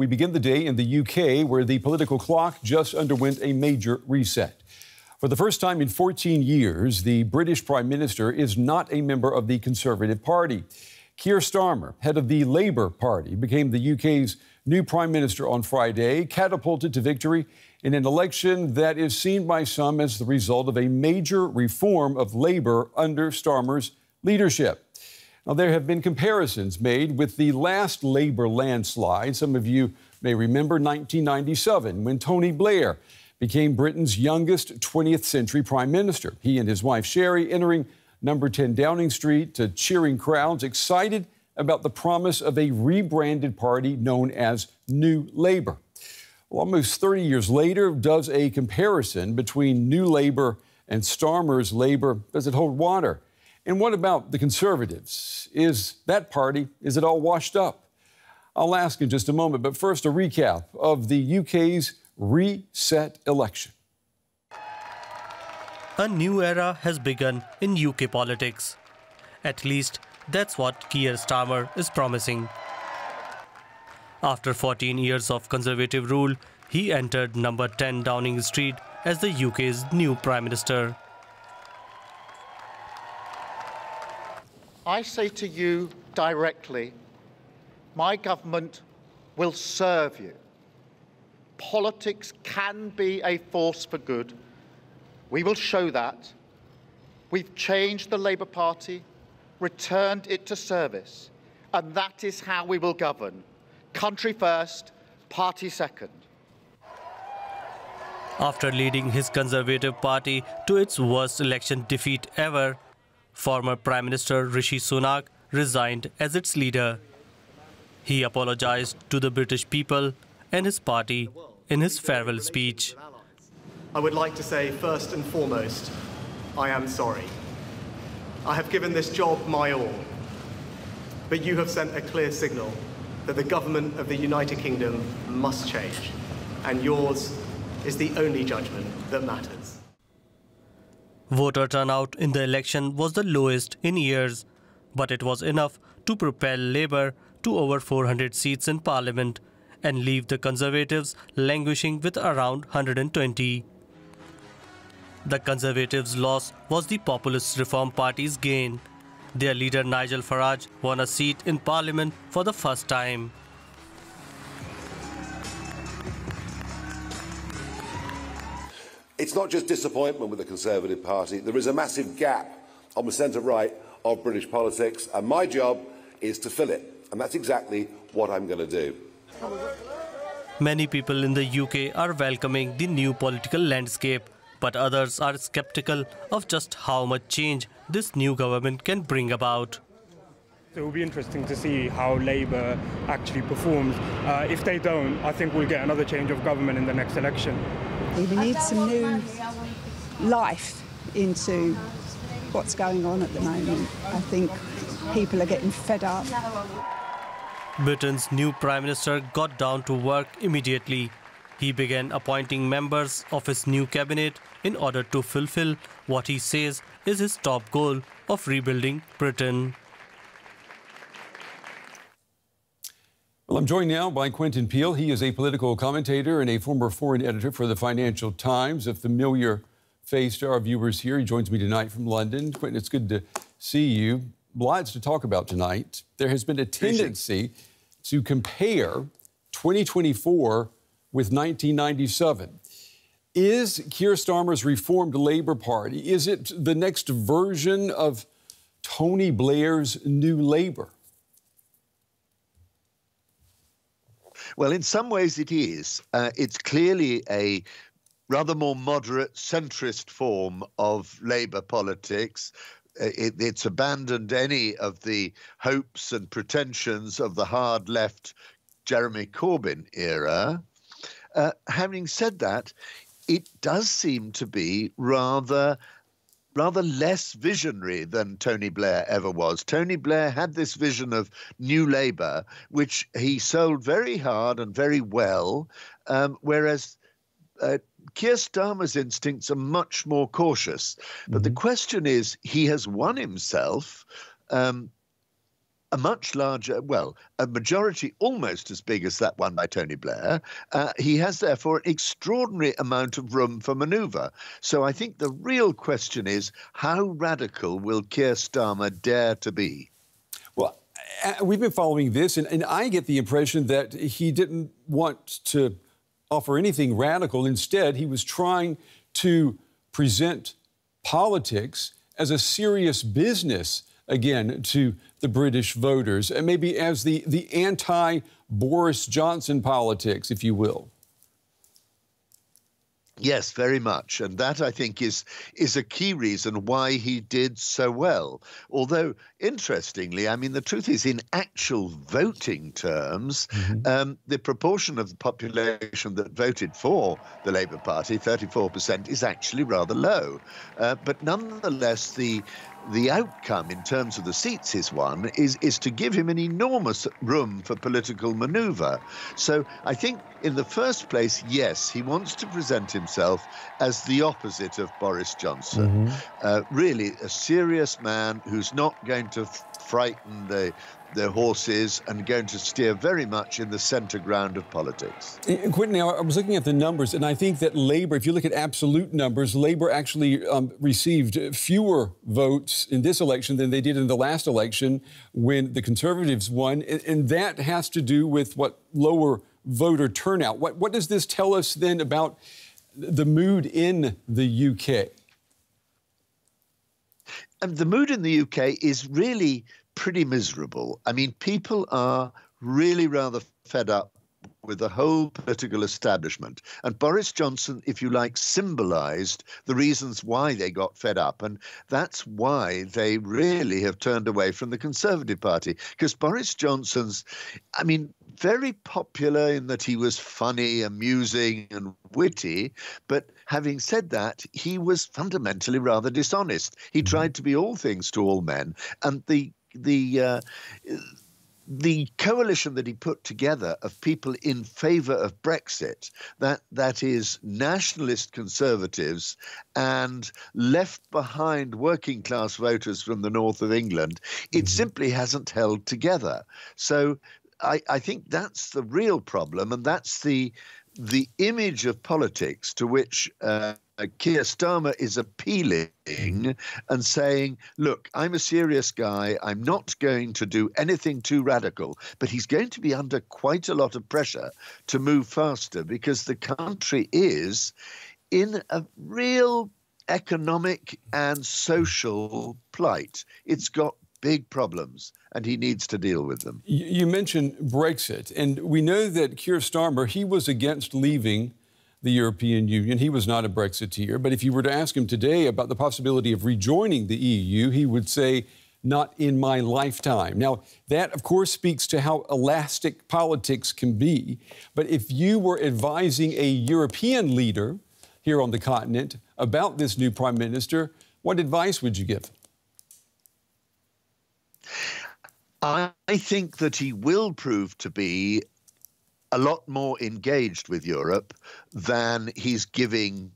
We begin the day in the UK, where the political clock just underwent a major reset. For the first time in 14 years, the British Prime Minister is not a member of the Conservative Party. Keir Starmer, head of the Labour Party, became the UK's new Prime Minister on Friday, catapulted to victory in an election that is seen by some as the result of a major reform of Labour under Starmer's leadership. Now, there have been comparisons made with the last Labour landslide. Some of you may remember 1997, when Tony Blair became Britain's youngest 20th century Prime Minister. He and his wife Sherry entering number 10 Downing Street to cheering crowds, excited about the promise of a rebranded party known as New Labour. Well, almost 30 years later, does a comparison between New Labour and Starmer's Labour, does it hold water? And what about the Conservatives? Is that party, is it all washed up? I'll ask in just a moment, but first a recap of the UK's reset election. A new era has begun in UK politics. At least that's what Keir Starmer is promising. After 14 years of Conservative rule, he entered number 10 Downing Street as the UK's new Prime Minister. I say to you directly, my government will serve you. Politics can be a force for good. We will show that. We've changed the Labour Party, returned it to service, and that is how we will govern. Country first, party second. After leading his Conservative Party to its worst election defeat ever, former Prime Minister Rishi Sunak resigned as its leader. He apologized to the British people and his party in his farewell speech. I would like to say, first and foremost, I am sorry. I have given this job my all, but you have sent a clear signal that the government of the United Kingdom must change, and yours is the only judgment that matters. Voter turnout in the election was the lowest in years, but it was enough to propel Labour to over 400 seats in Parliament and leave the Conservatives languishing with around 120. The Conservatives' loss was the Populist Reform Party's gain. Their leader Nigel Farage won a seat in Parliament for the first time. It's not just disappointment with the Conservative Party. There is a massive gap on the centre-right of British politics, and my job is to fill it. And that's exactly what I'm going to do. Many people in the UK are welcoming the new political landscape, but others are sceptical of just how much change this new government can bring about. It will be interesting to see how Labour actually performs. If they don't, I think we'll get another change of government in the next election. We need some new life into what's going on at the moment. I think people are getting fed up. Britain's new Prime Minister got down to work immediately. He began appointing members of his new cabinet in order to fulfill what he says is his top goal of rebuilding Britain. Well, I'm joined now by Quentin Peel. He is a political commentator and a former foreign editor for the Financial Times, a familiar face to our viewers here. He joins me tonight from London. Quentin, it's good to see you. Lots to talk about tonight. There has been a tendency to compare 2024 with 1997. Is Keir Starmer's reformed Labour Party, is it the next version of Tony Blair's New Labour? Well, in some ways it is. It's clearly a rather more moderate, centrist form of Labour politics. It's abandoned any of the hopes and pretensions of the hard left Jeremy Corbyn era. Having said that, it does seem to be rather less visionary than Tony Blair ever was. Tony Blair had this vision of New Labour, which he sold very hard and very well, whereas Keir Starmer's instincts are much more cautious. But the question is, he has won himself a much larger, well, a majority almost as big as that one by Tony Blair. He has, therefore, an extraordinary amount of room for manoeuvre. So I think the real question is, how radical will Keir Starmer dare to be? Well, we've been following this, and I get the impression that he didn't want to offer anything radical. Instead, he was trying to present politics as a serious business, again, to the British voters, and maybe as the anti-Boris Johnson politics, if you will. Yes, very much. And that, I think, is a key reason why he did so well. Although, interestingly, I mean, the truth is, in actual voting terms, the proportion of the population that voted for the Labour Party, 34%, is actually rather low. But nonetheless, the outcome in terms of the seats he's won is to give him an enormous room for political manoeuvre. So I think in the first place, yes, he wants to present himself as the opposite of Boris Johnson. Really a serious man who's not going to frighten the horses and going to steer very much in the centre ground of politics. Quentin, now, I was looking at the numbers, and I think that Labour, if you look at absolute numbers, Labour actually received fewer votes in this election than they did in the last election when the Conservatives won, and that has to do with what lower voter turnout. What does this tell us then about the mood in the UK? And the mood in the UK is really pretty miserable. I mean, people are really rather fed up with the whole political establishment. And Boris Johnson, if you like, symbolised the reasons why they got fed up. And that's why they really have turned away from the Conservative Party. Because Boris Johnson's, I mean, very popular in that he was funny, amusing and witty. But having said that, he was fundamentally rather dishonest. He tried to be all things to all men. And the coalition that he put together of people in favour of Brexit, that is nationalist conservatives and left behind working class voters from the north of England, it simply hasn't held together. So I think that's the real problem, and that's the image of politics to which Keir Starmer is appealing and saying, look, I'm a serious guy. I'm not going to do anything too radical. But he's going to be under quite a lot of pressure to move faster because the country is in a real economic and social plight. It's got big problems, and he needs to deal with them. You mentioned Brexit, and we know that Keir Starmer, he was against leaving the European Union. He was not a Brexiteer, but if you were to ask him today about the possibility of rejoining the EU, he would say, not in my lifetime. Now, that, of course, speaks to how elastic politics can be, but if you were advising a European leader here on the continent about this new prime minister, what advice would you give? I think that he will prove to be a lot more engaged with Europe than he's making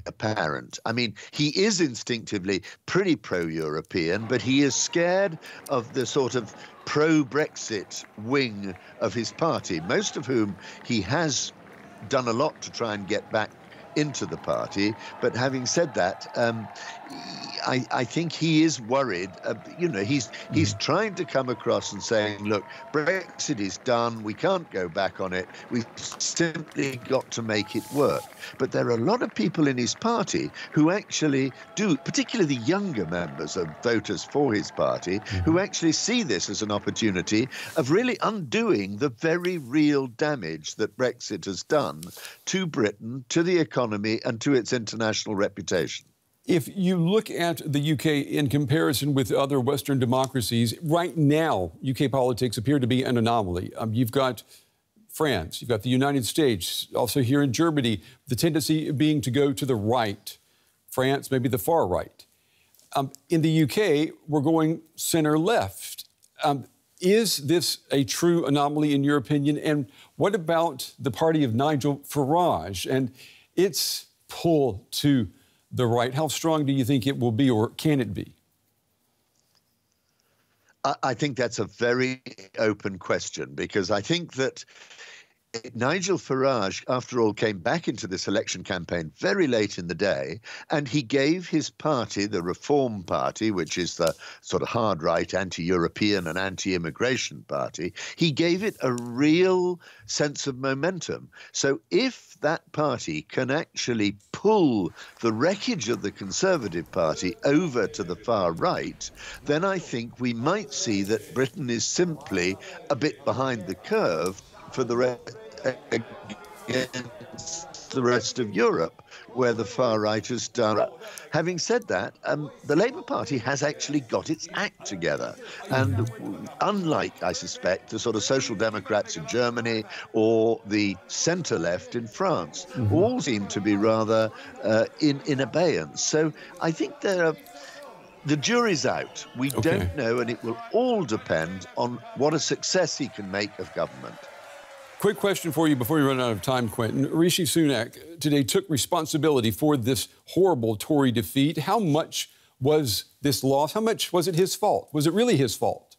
apparent. I mean, he is instinctively pretty pro-European, but he is scared of the sort of pro-Brexit wing of his party, most of whom he has done a lot to try and get back into the party. But having said that, I think he is worried. He's trying to come across and saying, look, Brexit is done. We can't go back on it. We've simply got to make it work. But there are a lot of people in his party who actually do, particularly the younger members of voters for his party, who actually see this as an opportunity of really undoing the very real damage that Brexit has done to Britain, to the economy, and to its international reputation. If you look at the UK in comparison with other Western democracies, right now, UK politics appear to be an anomaly. You've got France, you've got the United States, also here in Germany, the tendency being to go to the right. France, maybe the far right. In the UK, we're going center-left. Is this a true anomaly in your opinion? And what about the party of Nigel Farage and its pull to the right? How strong do you think it will be, or can it be? I think that's a very open question, because I think that Nigel Farage, after all, came back into this election campaign very late in the day, and he gave his party, the Reform Party, which is the sort of hard right, anti-European and anti-immigration party, he gave it a real sense of momentum. So if that party can actually pull the wreckage of the Conservative Party over to the far right, then I think we might see that Britain is simply a bit behind the curve for the against the rest of Europe, where the far right has done. Having said that, the Labour Party has actually got its act together. And unlike, I suspect, the sort of Social Democrats in Germany or the centre-left in France, who all seem to be rather in abeyance. So I think the jury's out. We don't know, and it will all depend on what a success he can make of government. Quick question for you before we run out of time, Quentin. Rishi Sunak today took responsibility for this horrible Tory defeat. How much was this loss? How much was it his fault? Was it really his fault?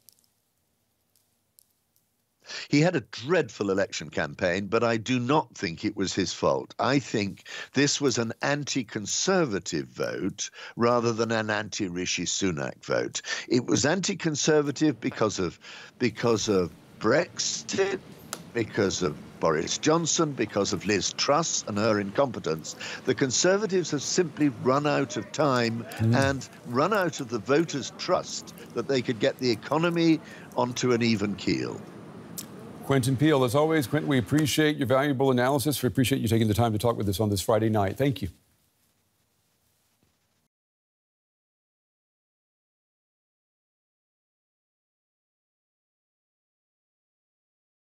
He had a dreadful election campaign, but I do not think it was his fault. I think this was an anti-Conservative vote rather than an anti-Rishi Sunak vote. It was anti-Conservative because of Brexit, because of Boris Johnson, because of Liz Truss and her incompetence. The Conservatives have simply run out of time and run out of the voters' trust that they could get the economy onto an even keel. Quentin Peel, as always, Quentin, we appreciate your valuable analysis. We appreciate you taking the time to talk with us on this Friday night. Thank you.